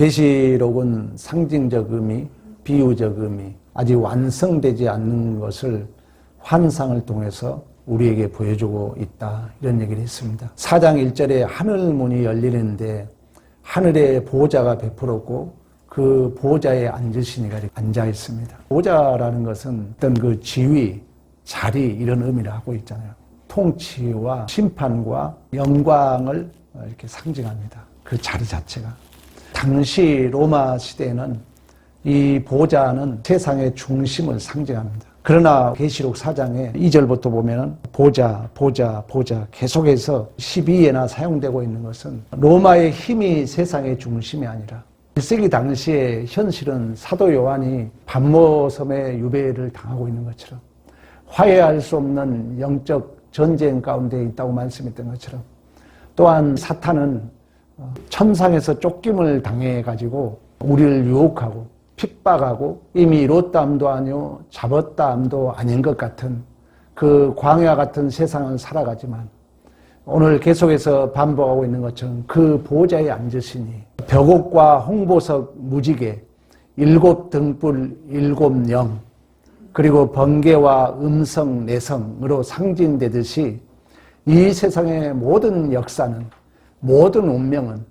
계시록은 상징적 의미, 비유적 의미, 아직 완성되지 않는 것을 환상을 통해서 우리에게 보여주고 있다, 이런 얘기를 했습니다. 4장 1절에 하늘문이 열리는데 하늘에 보좌가 베풀었고 그 보좌에 앉으신 이가 앉아 있습니다. 보좌라는 것은 어떤 그 지위, 자리, 이런 의미를 하고 있잖아요. 통치와 심판과 영광을 이렇게 상징합니다. 그 자리 자체가. 당시 로마 시대에는 이 보좌는 세상의 중심을 상징합니다. 그러나 계시록 4장에 2절부터 보면은 보좌 계속해서 12회나 사용되고 있는 것은 로마의 힘이 세상의 중심이 아니라 1세기 당시에 현실은 사도 요한이 반모섬의 유배를 당하고 있는 것처럼 화해할 수 없는 영적 전쟁 가운데 있다고 말씀했던 것처럼, 또한 사탄은 천상에서 쫓김을 당해가지고 우리를 유혹하고 핍박하고 이미 이뤘다함도 아니요 잡았다함도 아닌 것 같은 그 광야 같은 세상을 살아가지만 오늘 계속해서 반복하고 있는 것처럼 그 보좌에 앉으시니 벽옥과 홍보석 무지개, 7등불 7영, 그리고 번개와 음성 내성으로 상징되듯이 이 세상의 모든 역사는, 모든 운명은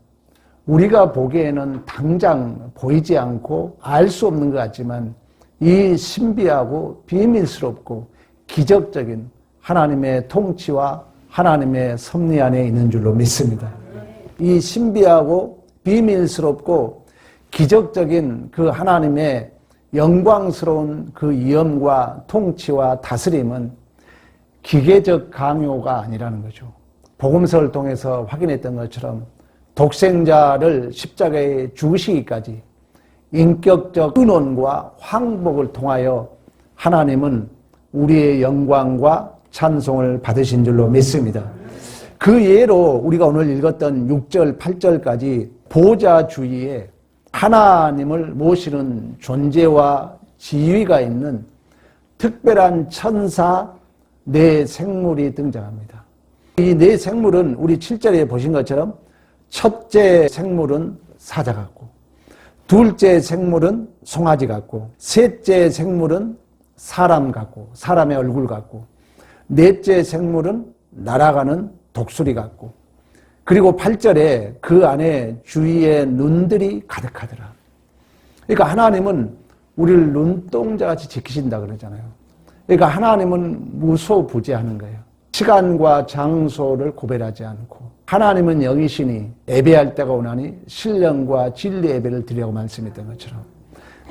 우리가 보기에는 당장 보이지 않고 알 수 없는 것 같지만 이 신비하고 비밀스럽고 기적적인 하나님의 통치와 하나님의 섭리 안에 있는 줄로 믿습니다. 이 신비하고 비밀스럽고 기적적인 그 하나님의 영광스러운 그 위엄과 통치와 다스림은 기계적 강요가 아니라는 거죠. 복음서를 통해서 확인했던 것처럼 독생자를 십자가에 죽으시기까지 인격적 의논과 항복을 통하여 하나님은 우리의 영광과 찬송을 받으신 줄로 믿습니다. 그 예로 우리가 오늘 읽었던 6절, 8절까지 보좌 주위에 하나님을 모시는 존재와 지위가 있는 특별한 천사 네 생물이 등장합니다. 이 네 생물은 우리 7절에 보신 것처럼 첫째 생물은 사자 같고, 둘째 생물은 송아지 같고, 셋째 생물은 사람 같고, 사람의 얼굴 같고, 넷째 생물은 날아가는 독수리 같고, 그리고 8절에 그 안에 주위에 눈들이 가득하더라. 그러니까 하나님은 우리를 눈동자같이 지키신다 그러잖아요. 그러니까 하나님은 무소부재하는 거예요. 시간과 장소를 구별하지 않고 하나님은 영이시니 예배할 때가 오나니 신령과 진리 예배를 드리라고 말씀했던 것처럼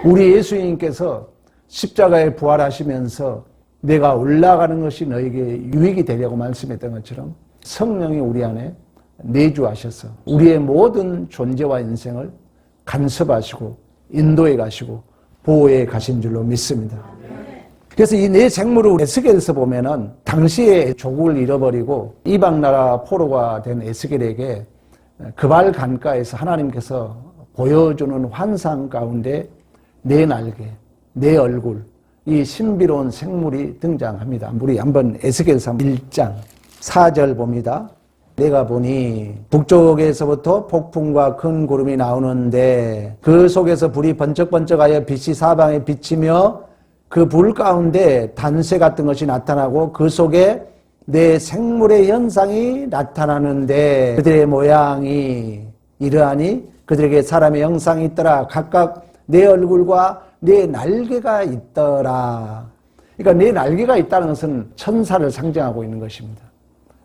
우리 예수님께서 십자가에 부활하시면서 내가 올라가는 것이 너에게 유익이 되려고 말씀했던 것처럼 성령이 우리 안에 내주하셔서 우리의 모든 존재와 인생을 간섭하시고 인도해 가시고 보호해 가신 줄로 믿습니다. 그래서 이 네 생물을 에스겔에서 보면은 당시에 조국을 잃어버리고 이방나라 포로가 된 에스겔에게 그발 강가에서 하나님께서 보여주는 환상 가운데 네 날개, 네 얼굴, 이 신비로운 생물이 등장합니다. 우리 한번 에스겔서 1장 4절 봅니다. 내가 보니 북쪽에서부터 폭풍과 큰 구름이 나오는데 그 속에서 불이 번쩍번쩍하여 빛이 사방에 비치며 그 불 가운데 단쇠 같은 것이 나타나고 그 속에 네 생물의 현상이 나타나는데 그들의 모양이 이러하니 그들에게 사람의 형상이 있더라. 각각 네 얼굴과 네 날개가 있더라. 그러니까 네 날개가 있다는 것은 천사를 상징하고 있는 것입니다.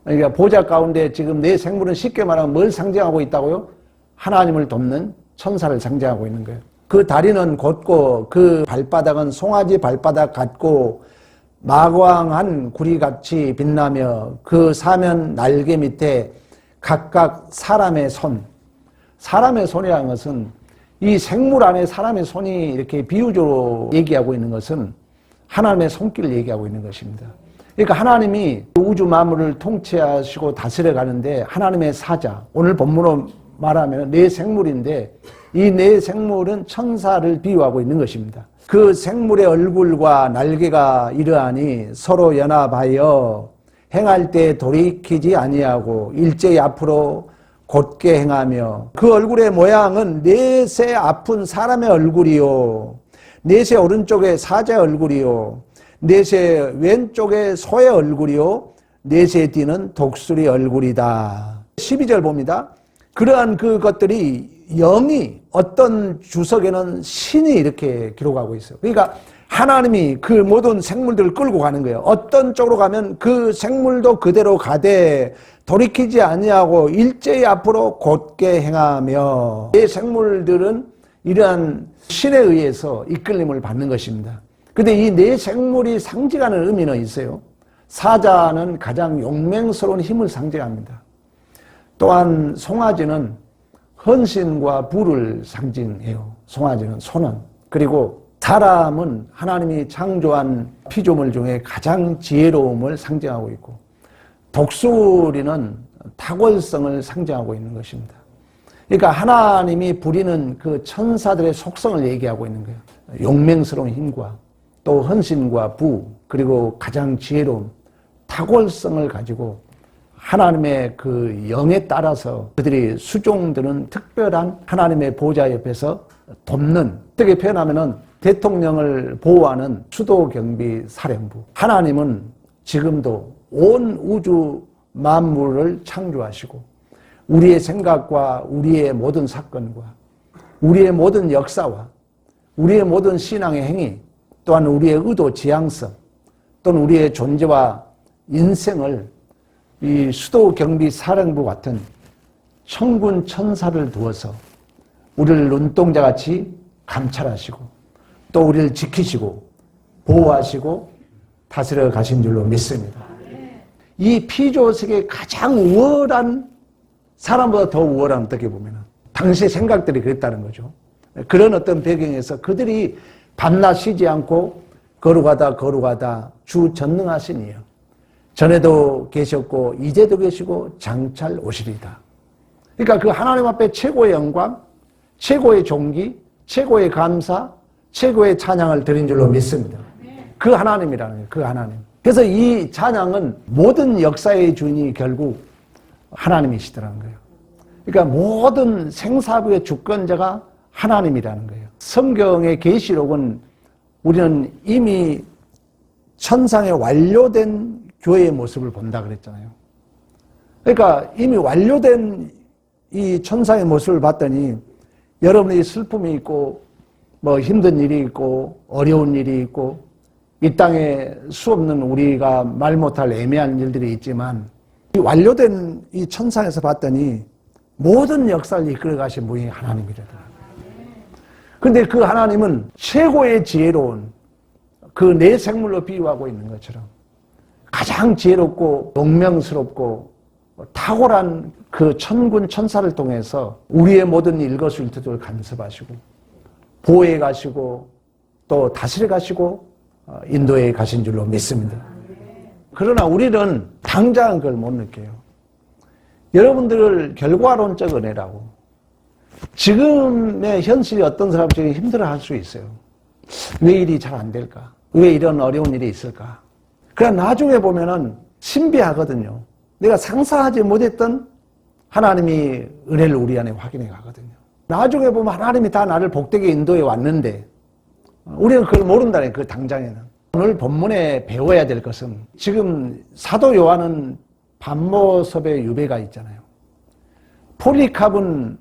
그러니까 보좌 가운데 지금 네 생물은 쉽게 말하면 뭘 상징하고 있다고요? 하나님을 돕는 천사를 상징하고 있는 거예요. 그 다리는 곧고 그 발바닥은 송아지 발바닥 같고 마광한 구리같이 빛나며 그 사면 날개 밑에 각각 사람의 손. 사람의 손이라는 것은 이 생물 안에 사람의 손이 이렇게 비유적으로 얘기하고 있는 것은 하나님의 손길을 얘기하고 있는 것입니다. 그러니까 하나님이 우주 만물을 통치하시고 다스려 가는데 하나님의 사자, 오늘 본문으로 말하면 네 생물인데 이 네 생물은 천사를 비유하고 있는 것입니다. 그 생물의 얼굴과 날개가 이러하니 서로 연합하여 행할 때 돌이키지 아니하고 일제히 앞으로 곧게 행하며 그 얼굴의 모양은 넷의 아픈 사람의 얼굴이요 넷의 오른쪽에 사자의 얼굴이요 넷의 왼쪽에 소의 얼굴이요 넷의 뒤는 독수리 얼굴이다. 12절 봅니다. 그러한 그것들이 영이 어떤 주석에는 신이 이렇게 기록하고 있어요. 그러니까 하나님이 그 모든 생물들을 끌고 가는 거예요. 어떤 쪽으로 가면 그 생물도 그대로 가되 돌이키지 아니하고 일제히 앞으로 곧게 행하며 이 생물들은 이러한 신에 의해서 이끌림을 받는 것입니다. 근데 이 네 생물이 상징하는 의미는 있어요. 사자는 가장 용맹스러운 힘을 상징합니다. 또한 송아지는 헌신과 부를 상징해요. 송아지는 소는. 그리고 사람은 하나님이 창조한 피조물 중에 가장 지혜로움을 상징하고 있고 독수리는 탁월성을 상징하고 있는 것입니다. 그러니까 하나님이 부리는 그 천사들의 속성을 얘기하고 있는 거예요. 용맹스러운 힘과 또 헌신과 부 그리고 가장 지혜로움 탁월성을 가지고 하나님의 그 영에 따라서 그들이 수종드는 특별한 하나님의 보좌 옆에서 돕는 어떻게 표현하면은 대통령을 보호하는 수도경비사령부 하나님은 지금도 온 우주 만물을 창조하시고 우리의 생각과 우리의 모든 사건과 우리의 모든 역사와 우리의 모든 신앙의 행위 또한 우리의 의도 지향성 또는 우리의 존재와 인생을 이 수도경비사령부 같은 천군 천사를 두어서 우리를 눈동자같이 감찰하시고 또 우리를 지키시고 보호하시고 다스려 가신 줄로 믿습니다. 이 피조세계의 가장 우월한 사람보다 더 우월한 어떻게 보면 당시의 생각들이 그랬다는 거죠. 그런 어떤 배경에서 그들이 밤낮 쉬지 않고 거룩하다 주 전능하신 이여 전에도 계셨고 이제도 계시고 장차 오시리다. 그러니까 그 하나님 앞에 최고의 영광, 최고의 존귀, 최고의 감사, 최고의 찬양을 드린 줄로 믿습니다. 그 하나님이라는 거예요. 그 하나님. 그래서 이 찬양은 모든 역사의 주인이 결국 하나님이시더라는 거예요. 그러니까 모든 생사부의 주권자가 하나님이라는 거예요. 성경의 계시록은 우리는 이미 천상에 완료된 교회의 모습을 본다 그랬잖아요. 그러니까 이미 완료된 이 천상의 모습을 봤더니 여러분의 슬픔이 있고 뭐 힘든 일이 있고 어려운 일이 있고 이 땅에 수없는 우리가 말 못할 애매한 일들이 있지만 이 완료된 이 천상에서 봤더니 모든 역사를 이끌어 가신 분이 하나님이라더라. 그런데 그 하나님은 최고의 지혜로운 그 네 생물로 비유하고 있는 것처럼 가장 지혜롭고 용맹스럽고 탁월한 그 천군 천사를 통해서 우리의 모든 일거수일투족을 간섭하시고 보호해 가시고 또 다스려 가시고 인도해 가신 줄로 믿습니다. 그러나 우리는 당장 그걸 못 느껴요. 여러분들을 결과론적 은혜라고 지금의 현실이 어떤 사람들이 힘들어할 수 있어요. 왜 일이 잘 안 될까? 왜 이런 어려운 일이 있을까? 그러나 나중에 보면은 신비하거든요. 내가 상상하지 못했던 하나님이 은혜를 우리 안에 확인해 가거든요. 나중에 보면 하나님이 다 나를 복되게 인도해 왔는데 우리는 그걸 모른다네. 그 당장에는. 오늘 본문에 배워야 될 것은 지금 사도 요한은 반모섭의 유배가 있잖아요. 폴리캅은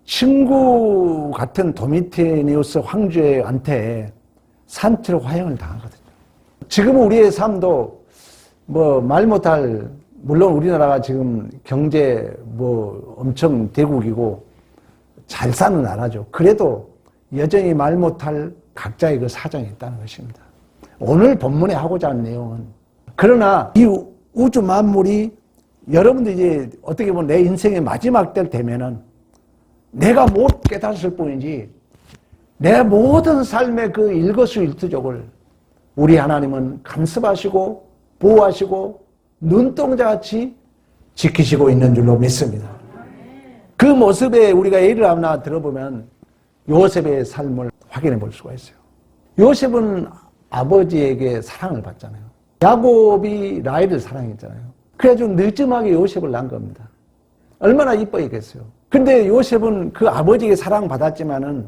친구 같은 도미티니우스 황제한테 산채로 화형을 당하거든요. 지금 우리의 삶도 뭐 말 못할, 물론 우리나라가 지금 경제 뭐 엄청 대국이고 잘 사는 나라죠. 그래도 여전히 말 못할 각자의 그 사정이 있다는 것입니다. 오늘 본문에 하고자 하는 내용은 그러나 이 우주 만물이 여러분들 이제 어떻게 보면 내 인생의 마지막 때 되면은 내가 못 깨달았을 뿐이지 내 모든 삶의 그 일거수일투족을 우리 하나님은 간섭하시고 보호하시고 눈동자같이 지키시고 있는 줄로 믿습니다. 그 모습에 우리가 예를 하나 들어보면 요셉의 삶을 확인해 볼 수가 있어요. 요셉은 아버지에게 사랑을 받잖아요. 야곱이 라헬을 사랑했잖아요. 그래가지고 늦음하게 요셉을 낳은 겁니다. 얼마나 이뻐했겠어요. 근데 요셉은 그 아버지에게 사랑받았지만은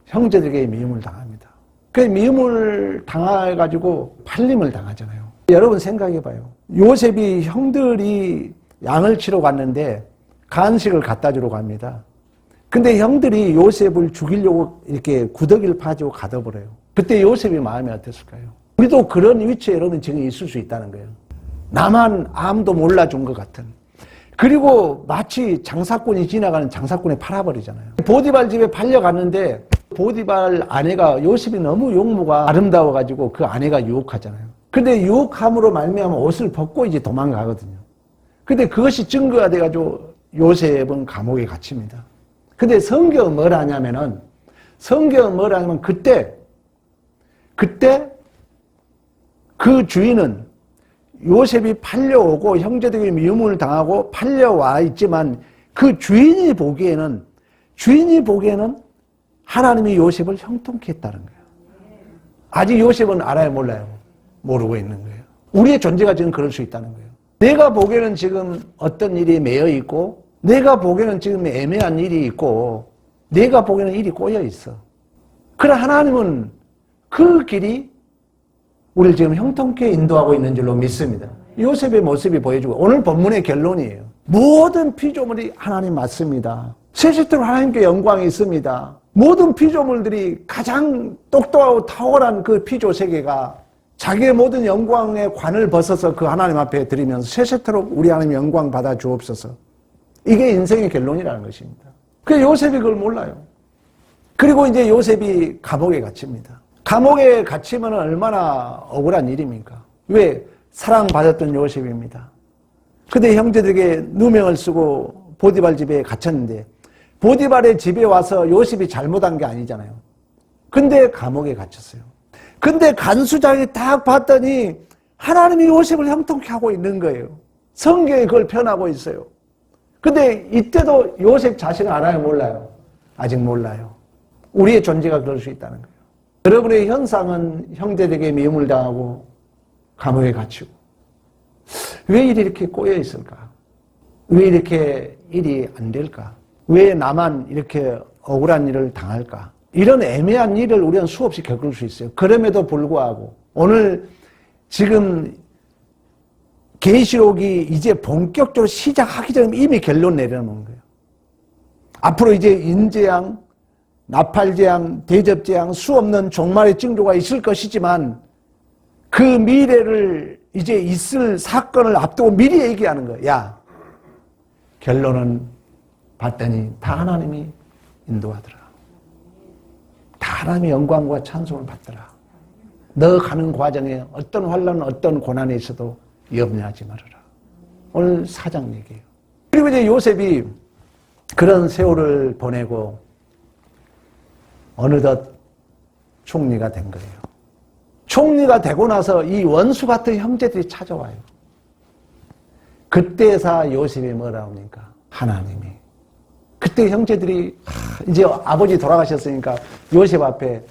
형제들에게 미움을 당합니다. 그 미움을 당해가지고 팔림을 당하잖아요. 여러분 생각해봐요. 요셉이 형들이 양을 치러 갔는데 간식을 갖다 주러 갑니다. 근데 형들이 요셉을 죽이려고 이렇게 구더기를 파지고 가둬버려요. 그때 요셉의 마음이 어땠을까요? 우리도 그런 위치에 여러분 지금 있을 수 있다는 거예요. 나만 아무도 몰라준 것 같은. 그리고 마치 장사꾼이 지나가는 장사꾼에 팔아버리잖아요. 보디발 집에 팔려갔는데 보디발 아내가 요셉이 너무 용모가 아름다워가지고 그 아내가 유혹하잖아요. 근데 유혹함으로 말미암아 옷을 벗고 이제 도망가거든요. 근데 그것이 증거가 돼가지고 요셉은 감옥에 갇힙니다. 근데 성경은 뭘 하냐면은 그때 그 주인은 요셉이 팔려오고 형제들에게 미움을 당하고 팔려와 있지만 그 주인이 보기에는 하나님이 요셉을 형통케 했다는 거예요. 아직 요셉은 알아요, 몰라요? 모르고 있는 거예요. 우리의 존재가 지금 그럴 수 있다는 거예요. 내가 보기에는 지금 어떤 일이 매여 있고 내가 보기에는 지금 애매한 일이 있고 내가 보기에는 일이 꼬여 있어. 그러나 하나님은 그 길이 우리를 지금 형통케 인도하고 있는 줄로 믿습니다. 요셉의 모습이 보여주고 오늘 본문의 결론이에요. 모든 피조물이 하나님 맞습니다. 셋째로 하나님께 영광이 있습니다. 모든 피조물들이 가장 똑똑하고 탁월한 그 피조 세계가 자기의 모든 영광의 관을 벗어서 그 하나님 앞에 드리면서 세세토록 우리 하나님 영광 받아 주옵소서. 이게 인생의 결론이라는 것입니다. 그 요셉이 그걸 몰라요. 그리고 이제 요셉이 감옥에 갇힙니다. 감옥에 갇히면 얼마나 억울한 일입니까? 왜? 사랑받았던 요셉입니다. 근데 형제들에게 누명을 쓰고 보디발 집에 갇혔는데 보디발의 집에 와서 요셉이 잘못한 게 아니잖아요. 근데 감옥에 갇혔어요. 근데 간수장이 딱 봤더니 하나님이 요셉을 형통케 하고 있는 거예요. 성경이 그걸 표현하고 있어요. 근데 이때도 요셉 자신을 알아요, 몰라요? 아직 몰라요. 우리의 존재가 그럴 수 있다는 거예요. 여러분의 현상은 형제들에게 미움을 당하고 감옥에 갇히고 왜 일이 이렇게 꼬여 있을까? 왜 이렇게 일이 안 될까? 왜 나만 이렇게 억울한 일을 당할까? 이런 애매한 일을 우리는 수없이 겪을 수 있어요. 그럼에도 불구하고 오늘 지금 계시록이 이제 본격적으로 시작하기 전에 이미 결론 내려놓은 거예요. 앞으로 이제 인재양, 나팔재앙, 대접재앙, 수없는 종말의 징조가 있을 것이지만 그 미래를 이제 있을 사건을 앞두고 미리 얘기하는 거예요. 야, 결론은 봤더니 다 하나님이 인도하더라. 다 하나님의 영광과 찬송을 받더라. 너 가는 과정에 어떤 환난, 어떤 고난이 있어도 염려하지 말아라. 오늘 4장 얘기예요. 그리고 이제 요셉이 그런 세월을 보내고 어느덧 총리가 된 거예요. 총리가 되고 나서 이 원수 같은 형제들이 찾아와요. 그때사 요셉이 뭐라 합니까? 하나님이. 그때 형제들이 이제 아버지 돌아가셨으니까 요셉 앞에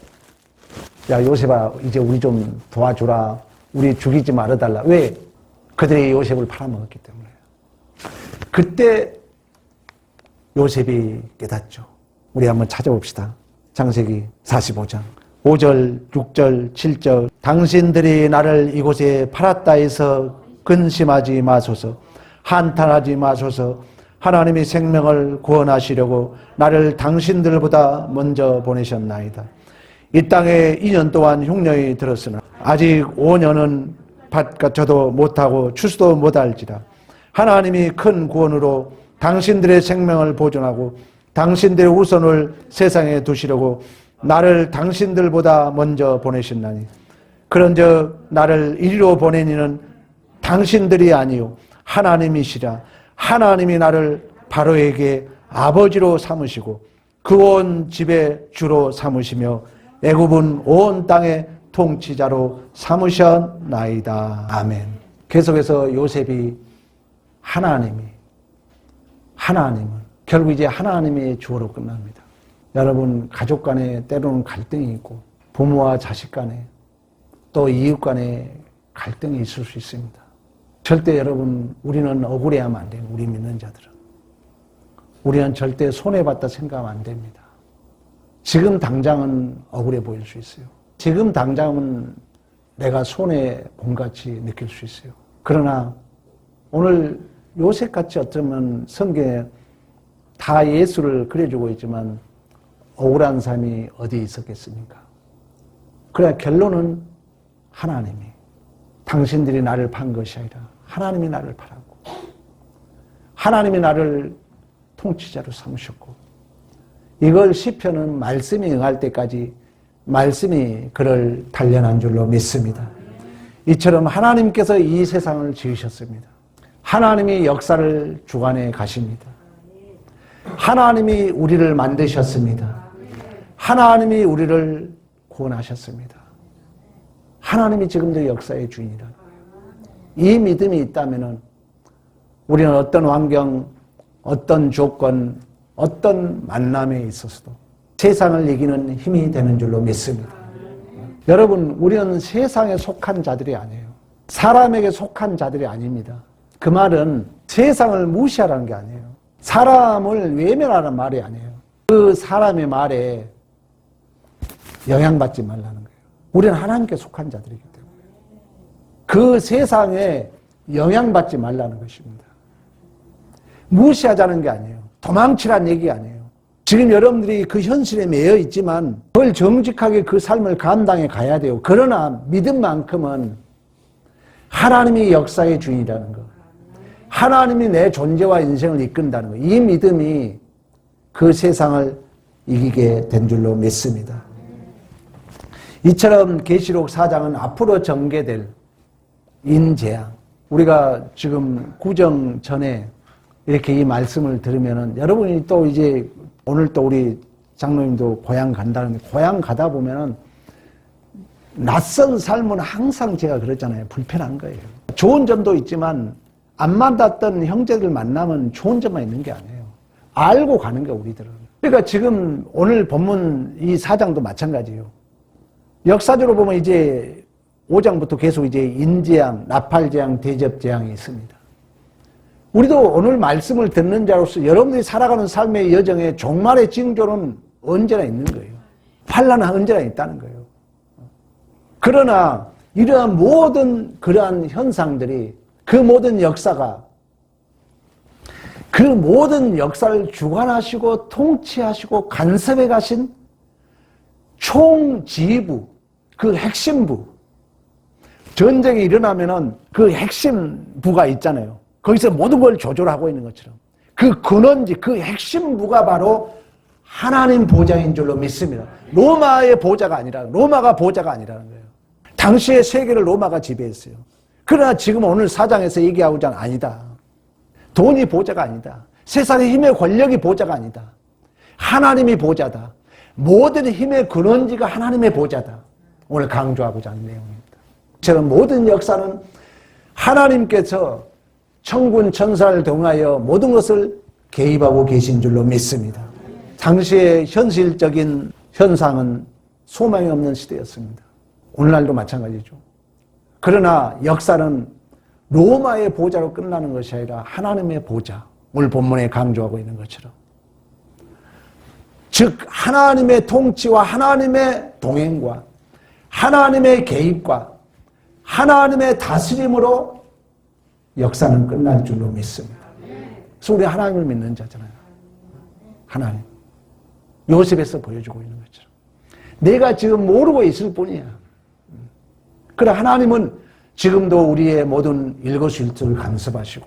야 요셉아 이제 우리 좀 도와주라. 우리 죽이지 말아달라. 왜? 그들이 요셉을 팔아먹었기 때문에. 그때 요셉이 깨닫죠. 우리 한번 찾아봅시다. 창세기 45장 5절, 6절, 7절 당신들이 나를 이곳에 팔았다 해서 근심하지 마소서. 한탄하지 마소서. 하나님이 생명을 구원하시려고 나를 당신들보다 먼저 보내셨나이다. 이 땅에 2년 동안 흉년이 들었으나 아직 5년은 밭가쳐도 못하고 추수도 못할지라. 하나님이 큰 구원으로 당신들의 생명을 보존하고 당신들의 후손을 세상에 두시려고 나를 당신들보다 먼저 보내셨나니 그런즉 나를 이리로 보내니는 당신들이 아니요 하나님이시라. 하나님이 나를 바로에게 아버지로 삼으시고 그 온 집의 주로 삼으시며 애굽은 온 땅의 통치자로 삼으셨나이다. 아멘. 계속해서 요셉이 하나님은 결국 이제 하나님의 주어로 끝납니다. 여러분 가족 간에 때로는 갈등이 있고 부모와 자식 간에 또 이웃 간에 갈등이 있을 수 있습니다. 절대 여러분 우리는 억울해하면 안 돼요. 우리 믿는 자들은. 우리는 절대 손해봤다 생각하면 안 됩니다. 지금 억울해 보일 수 있어요. 지금 당장은 내가 손해본 같이 느낄 수 있어요. 그러나 오늘 요셉같이 어쩌면 성경에 다 예수를 그려주고 있지만 억울한 삶이 어디 있었겠습니까? 그래 결론은 하나님이 당신들이 나를 판 것이 아니라 하나님이 나를 팔았고 하나님이 나를 통치자로 삼으셨고 이걸 시편은 말씀이 응할 때까지 말씀이 그를 단련한 줄로 믿습니다. 이처럼 하나님께서 이 세상을 지으셨습니다. 하나님이 역사를 주관해 가십니다. 하나님이 우리를 만드셨습니다. 하나님이 우리를 구원하셨습니다. 하나님이 지금도 역사의 주인이라. 이 믿음이 있다면 우리는 어떤 환경, 어떤 조건, 어떤 만남에 있어서도 세상을 이기는 힘이 되는 줄로 믿습니다. 여러분, 우리는 세상에 속한 자들이 아니에요. 사람에게 속한 자들이 아닙니다. 그 말은 세상을 무시하라는 게 아니에요. 사람을 외면하라는 말이 아니에요. 그 사람의 말에 영향받지 말라는 거예요. 우리는 하나님께 속한 자들이기 때문에 그 세상에 영향받지 말라는 것입니다. 무시하자는 게 아니에요. 도망치라는 얘기 아니에요. 지금 여러분들이 그 현실에 매여 있지만 그걸 정직하게 그 삶을 감당해 가야 돼요. 그러나 믿음만큼은 하나님이 역사의 주인이라는 것, 하나님이 내 존재와 인생을 이끈다는 것, 이 믿음이 그 세상을 이기게 된 줄로 믿습니다. 이처럼 계시록 4장은 앞으로 전개될 인재앙, 우리가 지금 구정 전에 이렇게 이 말씀을 들으면은 여러분이 또 이제 오늘 또 우리 장로님도 고향 간다는데 고향 가다 보면은 낯선 삶은 항상 제가 그랬잖아요. 불편한 거예요. 좋은 점도 있지만 안 만났던 형제들 만나면 좋은 점만 있는 게 아니에요. 알고 가는 거예요, 우리들은. 그러니까 지금 오늘 본문 이 4장도 마찬가지예요. 역사적으로 보면 이제 5장부터 계속 이제 인재앙, 나팔재앙, 대접재앙이 있습니다. 우리도 오늘 말씀을 듣는 자로서 여러분들이 살아가는 삶의 여정에 종말의 징조는 언제나 있는 거예요. 환난은 언제나 있다는 거예요. 그러나 이러한 모든 그러한 현상들이 그 모든 역사가 그 모든 역사를 주관하시고 통치하시고 간섭해 가신 총지휘부, 그 핵심부, 전쟁이 일어나면은 그 핵심부가 있잖아요. 거기서 모든 걸 조절하고 있는 것처럼 그 근원지, 그 핵심부가 바로 하나님 보좌인 줄로 믿습니다. 로마의 보좌가 아니라, 로마가 보좌가 아니라는 거예요. 당시의 세계를 로마가 지배했어요. 그러나 지금 오늘 4장에서 얘기하고자 아니다. 돈이 보좌가 아니다. 세상의 힘의 권력이 보좌가 아니다. 하나님이 보좌다. 모든 힘의 근원지가 하나님의 보좌다. 오늘 강조하고자 하는 내용입니다. 저는 모든 역사는 하나님께서 천군 천사를 통하여 모든 것을 개입하고 계신 줄로 믿습니다. 당시의 현실적인 현상은 소망이 없는 시대였습니다. 오늘날도 마찬가지죠. 그러나 역사는 로마의 보좌로 끝나는 것이 아니라 하나님의 보좌, 오늘 본문에 강조하고 있는 것처럼, 즉 하나님의 통치와 하나님의 동행과 하나님의 개입과 하나님의 다스림으로 역사는 끝날 줄로 믿습니다. 그래서 우리 하나님을 믿는 자잖아요. 하나님. 요셉에서 보여주고 있는 것처럼. 내가 지금 모르고 있을 뿐이야. 그래 하나님은 지금도 우리의 모든 일거수일투를 간섭하시고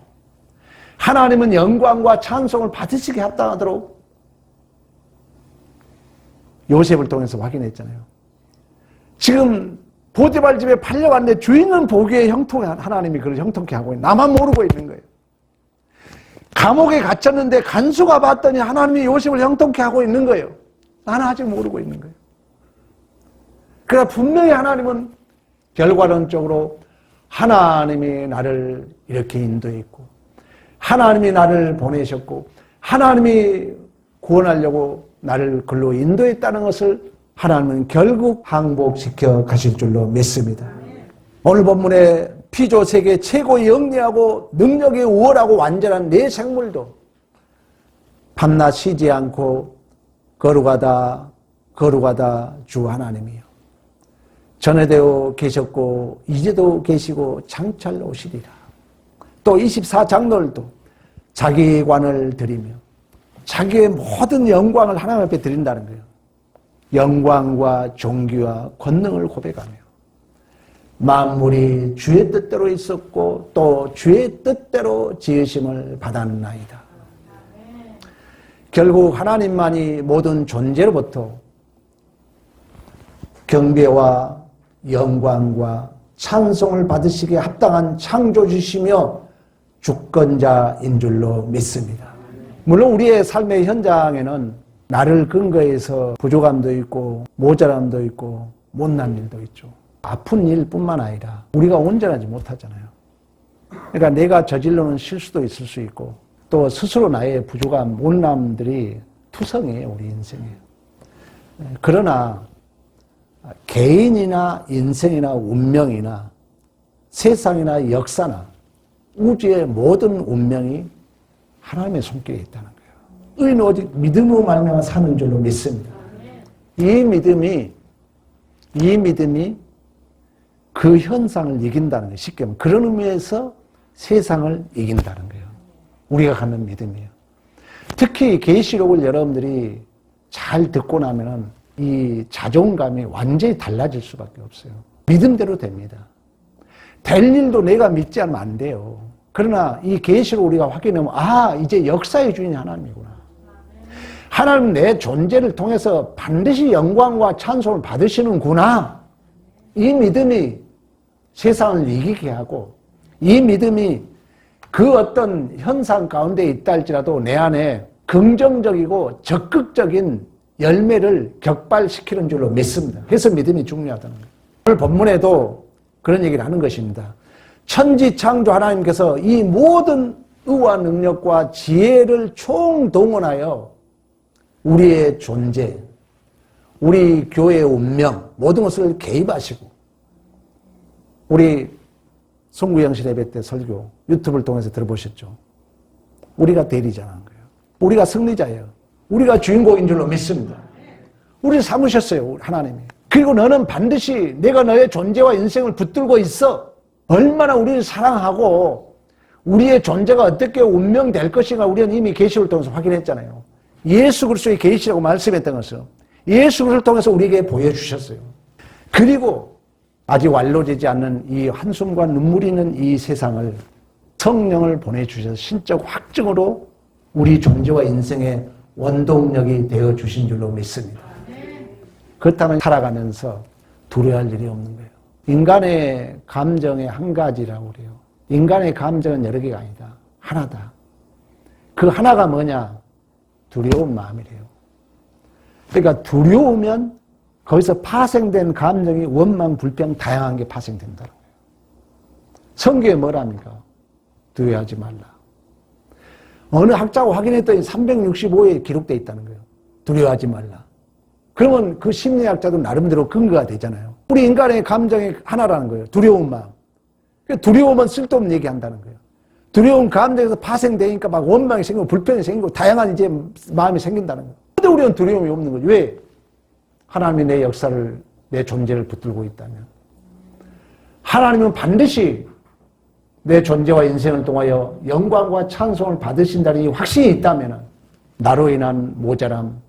하나님은 영광과 찬송을 받으시게 합당하도록 요셉을 통해서 확인했잖아요. 지금 보디발 집에 팔려갔는데 주인은 보기에 형통해, 하나님이 그걸 형통케 하고 있는, 나만 모르고 있는 거예요. 감옥에 갇혔는데 간수가 봤더니 하나님이 요셉을 형통케 하고 있는 거예요. 나는 아직 모르고 있는 거예요. 그러나 분명히 하나님은 결과론적으로 하나님이 나를 이렇게 인도했고 하나님이 나를 보내셨고 하나님이 구원하려고 나를 글로 인도했다는 것을 하나님은 결국 항복시켜 가실 줄로 믿습니다. 오늘 본문에 피조 세계 최고 영리하고 능력이 우월하고 완전한 네 생물도 밤낮 쉬지 않고 거룩하다 주 하나님이요. 전에도 계셨고 이제도 계시고 장차 오시리라. 또 24장로들도 자기 관을 드리며 자기의 모든 영광을 하나님 앞에 드린다는 거예요. 영광과 존귀와 권능을 고백하며 만물이 주의 뜻대로 있었고 또 주의 뜻대로 지으심을 받았나이다. 결국 하나님만이 모든 존재로부터 경배와 영광과 찬송을 받으시기에 합당한 창조주시며 주권자인 줄로 믿습니다. 물론 우리의 삶의 현장에는 나를 근거해서 부족함도 있고 모자람도 있고 못난 일도 있죠. 아픈 일뿐만 아니라 우리가 온전하지 못하잖아요. 그러니까 내가 저질러는 실수도 있을 수 있고 또 스스로 나의 부족함, 못남들이 투성이에요. 우리 인생에. 그러나 개인이나 인생이나 운명이나 세상이나 역사나 우주의 모든 운명이 하나님의 손길에 있다는 거예요. 의인은 오직 믿음으로 말미암아 사는 줄로 믿습니다. 이 믿음이 그 현상을 이긴다는 거예요. 쉽게 말하면 그런 의미에서 세상을 이긴다는 거예요. 우리가 갖는 믿음이에요. 특히 계시록을 여러분들이 잘 듣고 나면은 이 자존감이 완전히 달라질 수밖에 없어요. 믿음대로 됩니다. 될 일도 내가 믿지 않으면 안 돼요. 그러나 이 계시록 우리가 확인하면 이제 역사의 주인이 하나님이구나. 하나님 내 존재를 통해서 반드시 영광과 찬송을 받으시는구나. 이 믿음이 세상을 이기게 하고 이 믿음이 그 어떤 현상 가운데 있다 할지라도 내 안에 긍정적이고 적극적인 열매를 격발시키는 줄로 믿습니다. 그래서 믿음이 중요하다는 거예요. 오늘 본문에도 그런 얘기를 하는 것입니다. 천지창조 하나님께서 이 모든 의와 능력과 지혜를 총동원하여 우리의 존재, 우리 교회의 운명 모든 것을 개입하시고 우리 송구영실 예배 때 설교 유튜브를 통해서 들어보셨죠? 우리가 대리자라는 거예요. 우리가 승리자예요. 우리가 주인공인 줄로 믿습니다. 우리를 삼으셨어요, 하나님이. 그리고 너는 반드시 내가 너의 존재와 인생을 붙들고 있어. 얼마나 우리를 사랑하고 우리의 존재가 어떻게 운명될 것인가 우리는 이미 계시를 통해서 확인했잖아요. 예수 그리스도의 계시라고 말씀했던 것을 예수 그리스도를 통해서 우리에게 보여주셨어요. 그리고 아직 완료되지 않는 이 한숨과 눈물이 있는 이 세상을 성령을 보내주셔서 신적 확증으로 우리 존재와 인생의 원동력이 되어주신 줄로 믿습니다. 그렇다면 살아가면서 두려워할 일이 없는 거예요. 인간의 감정의 한 가지라고 그래요. 인간의 감정은 여러 개가 아니다. 하나다. 그 하나가 뭐냐? 두려운 마음이래요. 그러니까 두려우면 거기서 파생된 감정이 원망, 불평, 다양한 게 파생된다는 거예요. 성경에 뭐랍니까? 두려워하지 말라. 어느 학자가 확인했더니 365에 기록되어 있다는 거예요. 두려워하지 말라. 그러면 그 심리학자도 나름대로 근거가 되잖아요. 우리 인간의 감정의 하나라는 거예요. 두려운 마음. 두려움은 쓸데없는 얘기한다는 거예요. 두려운 감정에서 파생되니까 막 원망이 생기고 불편이 생기고 다양한 이제 마음이 생긴다는 거예요. 근데 우리는 두려움이 없는 거죠. 왜? 하나님이 내 역사를, 내 존재를 붙들고 있다면. 하나님은 반드시 내 존재와 인생을 통하여 영광과 찬송을 받으신다는 이 확신이 있다면 나로 인한 모자람,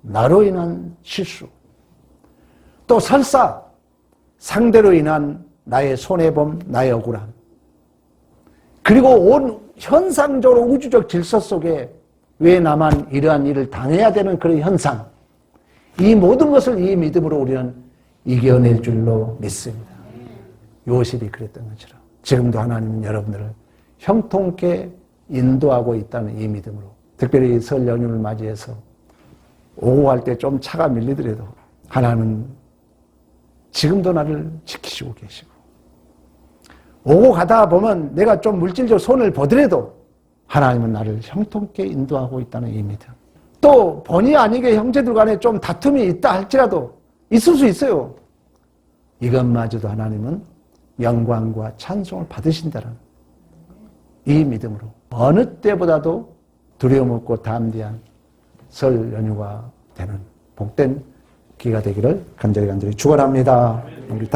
나로 인한 실수, 또 설사 상대로 인한 나의 손해범, 나의 억울함, 그리고 온 현상적으로 우주적 질서 속에 왜 나만 이러한 일을 당해야 되는 그런 현상, 이 모든 것을 이 믿음으로 우리는 이겨낼 줄로 믿습니다. 요셉이 그랬던 것처럼 지금도 하나님은 여러분들을 형통케 인도하고 있다는 이 믿음으로, 특별히 설 연휴를 맞이해서 오고 갈 때 좀 차가 밀리더라도 하나님은 지금도 나를 지키시고 계시고, 오고 가다 보면 내가 좀 물질적으로 손을 보더라도 하나님은 나를 형통케 인도하고 있다는 이 믿음. 또 본의 아니게 형제들 간에 좀 다툼이 있다 할지라도 있을 수 있어요. 이것마저도 하나님은 영광과 찬송을 받으신다는 이 믿음으로 어느 때보다도 두려움 없고 담대한 설 연휴가 되는 복된 기가 되기를 간절히 축원합니다. 우리